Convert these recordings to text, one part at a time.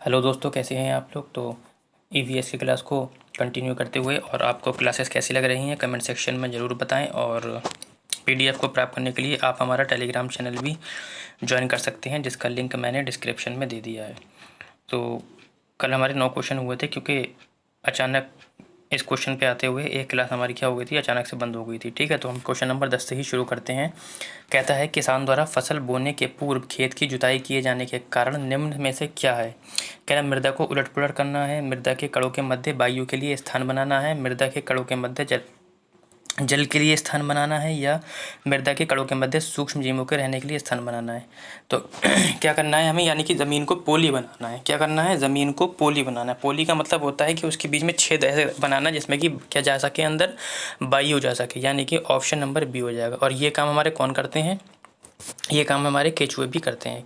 Hello दोस्तों, कैसे हैं आप लोग। तो ईवीएस की क्लास को कंटिन्यू करते हुए और आपको क्लासेस कैसी लग रही हैं कमेंट सेक्शन में ज़रूर बताएं। और पीडीएफ को प्राप्त करने के लिए आप हमारा टेलीग्राम चैनल भी ज्वाइन कर सकते हैं, जिसका लिंक मैंने डिस्क्रिप्शन में दे दिया है। तो कल हमारे 9 क्वेश्चन हुए थे, क्योंकि अचानक इस क्वेश्चन पे आते हुए एक क्लास हमारी क्या हो गई थी, अचानक से बंद हो गई थी। ठीक है, तो हम क्वेश्चन नंबर 10 से ही शुरू करते हैं। कहता है, किसान द्वारा फसल बोने के पूर्व खेत की जुताई किए जाने के कारण निम्न में से क्या है। कह रहा है, मृदा को उलट पुलट करना है, मृदा के कणों के मध्य वायु के लिए स्थान बनाना है, मृदा के कणों के मध्य जल के लिए स्थान बनाना है, या मृदा के कणों के मध्य सूक्ष्म जीवों के रहने के लिए स्थान बनाना है। तो क्या करना है हमें, यानी कि ज़मीन को पोली बनाना है। क्या करना है, ज़मीन को पोली बनाना है। पोली का मतलब होता है कि उसके बीच में छेद ऐसे बनाना जिसमें कि क्या जा सके, अंदर वायु जा सके, यानी कि ऑप्शन नंबर बी हो जाएगा। और ये काम हमारे कौन करते हैं, ये काम हमारे केचुए भी करते हैं।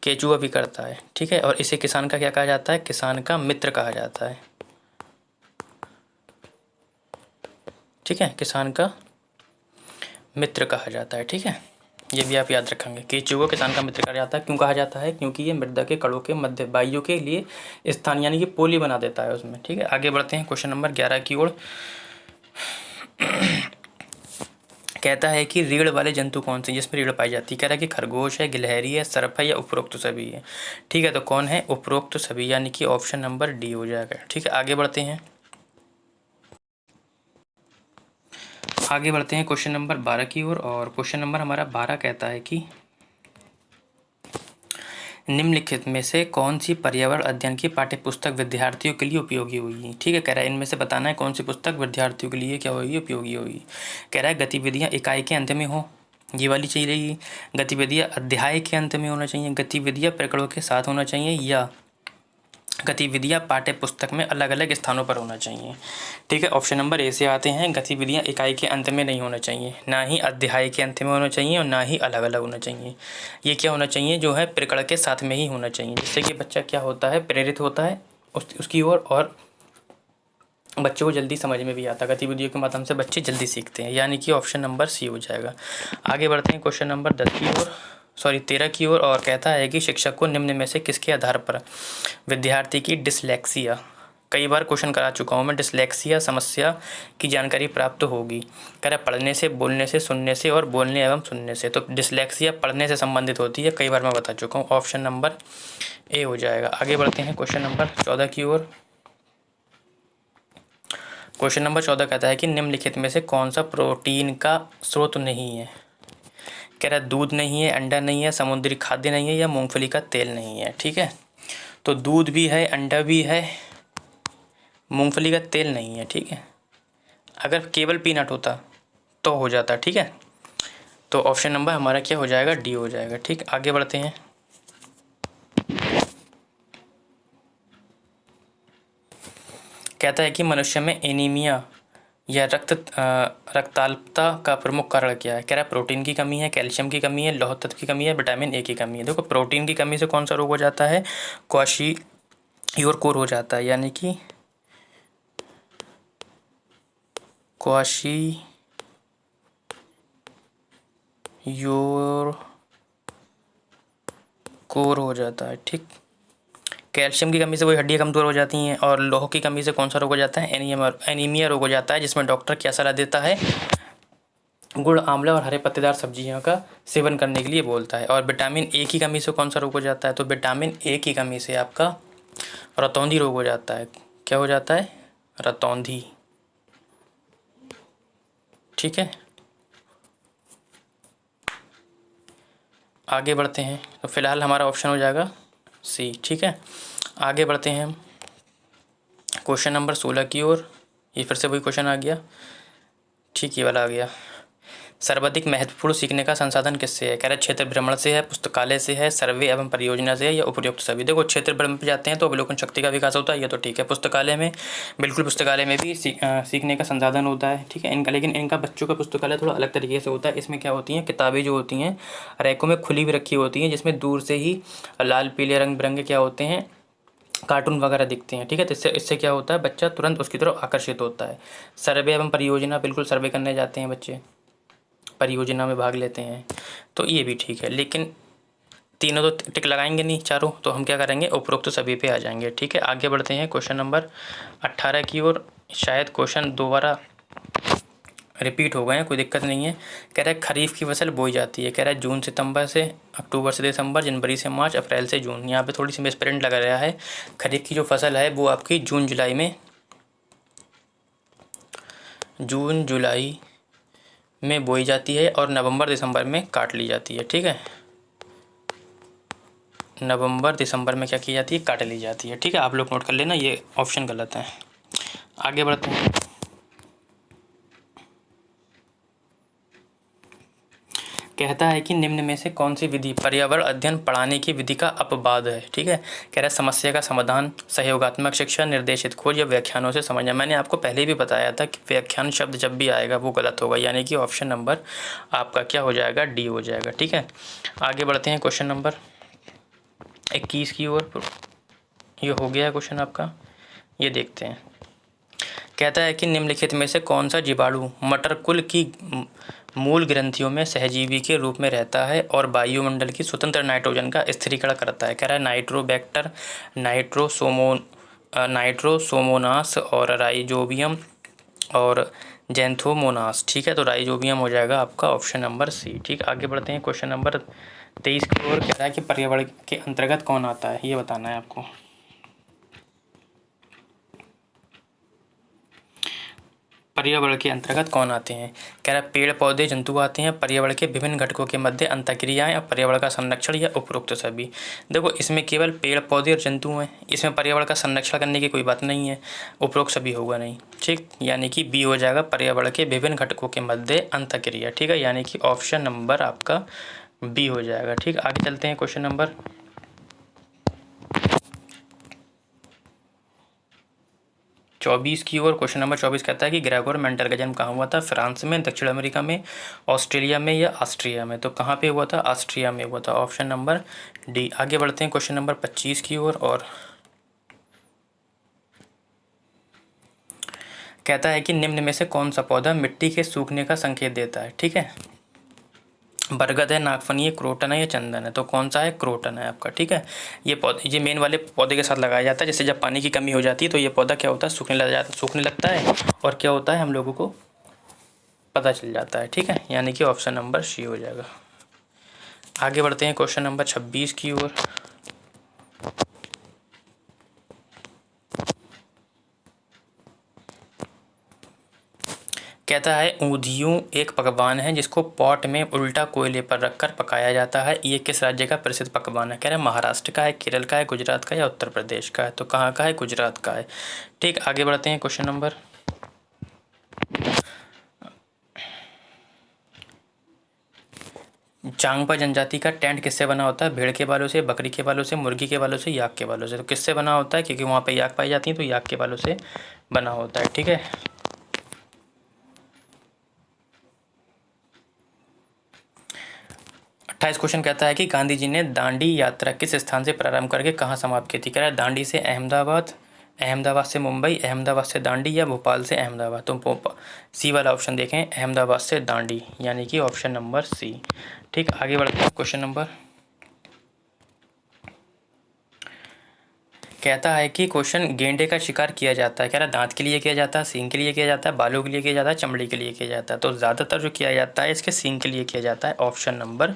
केचुआ भी करता है। ठीक है, और इसे किसान का क्या कहा जाता है, किसान का मित्र कहा जाता है। ठीक है, किसान का मित्र कहा जाता है। ठीक है, ये भी आप याद रखेंगे। केचुए को किसान का मित्र कहा जाता है। क्यों कहा जाता है, क्योंकि ये मृदा के कणों के मध्य वायु के लिए स्थान यानी कि पोली बना देता है उसमें। ठीक है, आगे बढ़ते हैं क्वेश्चन नंबर 11 की ओर। कहता है कि रीढ़ वाले जंतु कौन से, जिसमें रीढ़ पाई जाती है। कह रहा है कि खरगोश है, गिलहरी है, सर्प है, या उपरोक्त सभी है। ठीक है, तो कौन है, उपरोक्त सभी, यानी कि ऑप्शन नंबर डी हो जाएगा। ठीक है, आगे बढ़ते हैं क्वेश्चन नंबर 12 की ओर। और क्वेश्चन नंबर हमारा 12 कहता है कि निम्नलिखित में से कौन सी पर्यावरण अध्ययन की पाठ्य पुस्तक विद्यार्थियों के लिए उपयोगी होगी। ठीक है, कह रहा है इनमें से बताना है कौन सी पुस्तक विद्यार्थियों के लिए क्या होगी, उपयोगी होगी। कह रहा है गतिविधियाँ इकाई के अंत में हो, ये वाली चाहिए। गतिविधियाँ अध्याय के अंत में होना चाहिए, गतिविधियाँ प्रकरणों के साथ होना चाहिए, या गतिविधियाँ पाठ्य पुस्तक में अलग अलग स्थानों पर होना चाहिए। ठीक है, ऑप्शन नंबर ए से आते हैं। गतिविधियाँ इकाई के अंत में नहीं होना चाहिए, ना ही अध्याय के अंत में होना चाहिए, और ना ही अलग अलग होना चाहिए। ये क्या होना चाहिए, जो है प्रकरण के साथ में ही होना चाहिए, जिससे कि बच्चा क्या होता है, प्रेरित होता है उसकी ओर, और बच्चों को जल्दी समझ में भी आता है। गतिविधियों के माध्यम से बच्चे जल्दी सीखते हैं, यानी कि ऑप्शन नंबर सी हो जाएगा। आगे बढ़ते हैं क्वेश्चन नंबर 13 की ओर। और कहता है कि शिक्षक को निम्न में से किसके आधार पर विद्यार्थी की डिसलेक्सिया, कई बार क्वेश्चन करा चुका हूँ मैं, डिसलेक्सिया समस्या की जानकारी प्राप्त होगी। कह रहा है पढ़ने से, बोलने से, सुनने से और बोलने एवं सुनने से। तो डिसलेक्सिया पढ़ने से संबंधित होती है, कई बार मैं बता चुका हूँ, ऑप्शन नंबर ए हो जाएगा। आगे बढ़ते हैं क्वेश्चन नंबर 14 की ओर। क्वेश्चन नंबर 14 कहता है कि निम्नलिखित में से कौन सा प्रोटीन का स्रोत नहीं है। कह रहा है दूध नहीं है, अंडा नहीं है, समुद्री खाद्य नहीं है, या मूंगफली का तेल नहीं है। ठीक है, तो दूध भी है, अंडा भी है, मूंगफली का तेल नहीं है। ठीक है, अगर केवल पीनट होता तो हो जाता। ठीक है, तो ऑप्शन नंबर हमारा क्या हो जाएगा, डी हो जाएगा। ठीक, आगे बढ़ते हैं। कहता है कि मनुष्य में एनीमिया या रक्ताल्पता का प्रमुख कारण क्या है। कह रहा है प्रोटीन की कमी है, कैल्शियम की कमी है, लौह तत्व की कमी है, विटामिन ए की कमी है। देखो, प्रोटीन की कमी से कौन सा रोग हो जाता है, क्वाशियोर हो जाता है, यानी कि क्वाशियोर हो जाता है। ठीक, कैल्शियम की कमी से वही हड्डियाँ कमज़ोर हो जाती हैं, और लोह की कमी से कौन सा रोग हो जाता है, एनीमिया रोग हो जाता है, जिसमें डॉक्टर क्या सलाह देता है, गुड़, आंवला और हरे पत्तेदार सब्जियों का सेवन करने के लिए बोलता है। और विटामिन ए की कमी से कौन सा रोग हो जाता है, तो विटामिन ए की कमी से आपका रतौंधी रोग हो जाता है। क्या हो जाता है, रतौंधी। ठीक है, आगे बढ़ते हैं। तो फिलहाल हमारा ऑप्शन हो जाएगा सी। ठीक है, आगे बढ़ते हैं हम क्वेश्चन नंबर 16 की ओर। ये फिर से वही क्वेश्चन आ गया। ठीक, ये वाला आ गया। सर्वाधिक महत्वपूर्ण सीखने का संसाधन किससे है। कह रहा है क्षेत्र भ्रमण से है, पुस्तकालय से है, सर्वे एवं परियोजना से है, या उपयुक्त सभी। देखो, क्षेत्र भ्रमण पे जाते हैं तो अवलोकन शक्ति का विकास होता है, ये तो ठीक है। पुस्तकालय में, बिल्कुल पुस्तकालय में भी सीखने का संसाधन होता है। ठीक है, इनका, लेकिन इनका बच्चों का पुस्तकालय थोड़ा अलग तरीके से होता है। इसमें क्या होती हैं, किताबें जो होती हैं रैकों में खुली भी रखी होती हैं, जिसमें दूर से ही लाल पीले रंग बिरंगे क्या होते हैं, कार्टून वगैरह दिखते हैं। ठीक है, तो इससे क्या होता है, बच्चा तुरंत उसकी तरफ आकर्षित होता है। सर्वे एवं परियोजना, बिल्कुल सर्वे करने जाते हैं बच्चे, परियोजना में भाग लेते हैं, तो ये भी ठीक है। लेकिन तीनों तो टिक लगाएंगे नहीं चारों, तो हम क्या करेंगे, उपरोक्त सभी पे आ जाएंगे। ठीक है, आगे बढ़ते हैं क्वेश्चन नंबर 18 की ओर। शायद क्वेश्चन दोबारा रिपीट हो गए हैं, कोई दिक्कत नहीं है। कह रहा है खरीफ की फसल बोई जाती है, कह रहा है जून सितंबर से, अक्टूबर से दिसंबर, जनवरी से मार्च, अप्रैल से जून। यहाँ पे थोड़ी सी मिसप्रिंट लगा रहा है। खरीफ की जो फसल है वो आपकी जून जुलाई में बोई जाती है और नवंबर दिसंबर में काट ली जाती है। ठीक है, नवंबर दिसंबर में क्या की जाती है, काट ली जाती है। ठीक है, आप लोग नोट कर लेना, ये ऑप्शन गलत है। आगे बढ़ते हैं। कहता है कि निम्न में से कौन सी विधि पर्यावरण अध्ययन पढ़ाने की विधि का अपवाद है। ठीक है, कह रहा है समस्या का समाधान, सहयोगात्मक शिक्षा, निर्देशित खोज या व्याख्यानों से समझना। मैंने आपको पहले भी बताया था कि व्याख्यान शब्द जब भी आएगा वो गलत होगा, यानी कि ऑप्शन नंबर आपका क्या हो जाएगा, डी हो जाएगा। ठीक है, आगे बढ़ते हैं क्वेश्चन नंबर 21 की ओर। ये हो गया क्वेश्चन आपका, ये देखते हैं। कहता है कि निम्नलिखित में से कौन सा जीवाणु मटर कुल की मूल ग्रंथियों में सहजीवी के रूप में रहता है और वायुमंडल की स्वतंत्र नाइट्रोजन का स्थिरीकरण करता है। कह रहा है नाइट्रोबैक्टर, नाइट्रोसोमोनास और राइजोबियम और जेंथोमोनास। ठीक है, तो राइजोबियम हो जाएगा आपका ऑप्शन नंबर सी। ठीक, आगे बढ़ते हैं क्वेश्चन नंबर 23 की ओर। कह रहा है कि पर्यावरण के अंतर्गत कौन आता है, ये बताना है आपको। पर्यावरण के अंतर्गत कौन आते हैं। कह रहा है पेड़ पौधे जंतु आते हैं, पर्यावरण के विभिन्न घटकों के मध्य अंतःक्रियाएं और पर्यावरण का संरक्षण या उपरोक्त सभी। देखो इसमें केवल पेड़ पौधे और जंतु हैं, इसमें पर्यावरण का संरक्षण करने की कोई बात नहीं है, उपरोक्त सभी होगा नहीं। ठीक, यानी कि बी हो जाएगा पर्यावरण के विभिन्न घटकों के मध्य अंतःक्रिया। ठीक है, यानी कि ऑप्शन नंबर आपका बी हो जाएगा। ठीक, आगे चलते हैं क्वेश्चन नंबर 24 की ओर। क्वेश्चन नंबर 24 कहता है कि ग्रेगोर मेंडल का जन्म कहाँ हुआ था, फ्रांस में, दक्षिण अमेरिका में, ऑस्ट्रेलिया में या ऑस्ट्रिया में। तो कहाँ पे हुआ था, ऑस्ट्रिया में हुआ था, ऑप्शन नंबर डी। आगे बढ़ते हैं क्वेश्चन नंबर 25 की ओर। और कहता है कि निम्न में से कौन सा पौधा मिट्टी के सूखने का संकेत देता है। ठीक है, बरगद है, नागफनी है, क्रोटन है या चंदन है। तो कौन सा है, क्रोटन है आपका। ठीक है, ये पौधे, ये मेन वाले पौधे के साथ लगाया जाता है, जैसे जब पानी की कमी हो जाती है तो ये पौधा क्या होता है, सूखने लगता है और क्या होता है, हम लोगों को पता चल जाता है। ठीक है, यानी कि ऑप्शन नंबर सी हो जाएगा। आगे बढ़ते हैं क्वेश्चन नंबर 26 की ओर। कहता है ऊंधियूं एक पकवान है जिसको पॉट में उल्टा कोयले पर रखकर पकाया जाता है, ये किस राज्य का प्रसिद्ध पकवान है। कह रहा है महाराष्ट्र का है, केरल का है, गुजरात का या उत्तर प्रदेश का है। तो कहाँ का है, गुजरात का है। ठीक, आगे बढ़ते हैं क्वेश्चन नंबर चांगपा जनजाति का टेंट किससे बना होता है, भेड़ के बालों से, बकरी के बालों से, मुर्गी के बालों से, याक के बालों से। तो किससे बना होता है, क्योंकि वहाँ पे याक पाई जाती है तो याक के बालों से बना होता है। ठीक है, 28 क्वेश्चन कहता है कि गांधी जी ने दांडी यात्रा किस स्थान से प्रारंभ करके कहाँ समाप्त की थी। कह रहा है दांडी से अहमदाबाद, अहमदाबाद से मुंबई, अहमदाबाद से दांडी या भोपाल से अहमदाबाद। तो सी वाला ऑप्शन देखें, अहमदाबाद से दांडी, यानी कि ऑप्शन नंबर सी। ठीक, आगे बढ़ते हैं क्वेश्चन नंबर। कहता है कि क्वेश्चन गेंडे का शिकार किया जाता है। कह रहा है दांत के लिए किया जाता है, सींग के लिए किया जाता है, बालों के लिए किया जाता है, चमड़ी के लिए किया जाता है। तो ज़्यादातर जो किया जाता है इसके सींग के लिए किया जाता है, ऑप्शन नंबर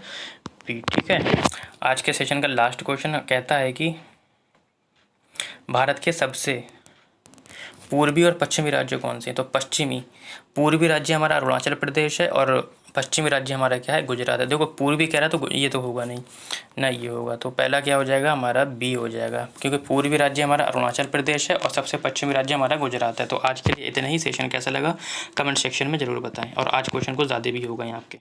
बी। ठीक है, आज के सेशन का लास्ट क्वेश्चन कहता है कि भारत के सबसे पूर्वी और पश्चिमी राज्य कौन से हैं। तो पूर्वी राज्य हमारा अरुणाचल प्रदेश है और पश्चिमी राज्य हमारा क्या है, गुजरात है। देखो पूर्वी कह रहा है तो ये तो होगा नहीं ना, ये होगा। तो पहला क्या हो जाएगा, हमारा बी हो जाएगा, क्योंकि पूर्वी राज्य हमारा अरुणाचल प्रदेश है और सबसे पश्चिमी राज्य हमारा गुजरात है। तो आज के लिए इतना ही। सेशन कैसा लगा कमेंट सेक्शन में ज़रूर बताएं, और आज क्वेश्चन को ज़्यादा भी हो गए आपके।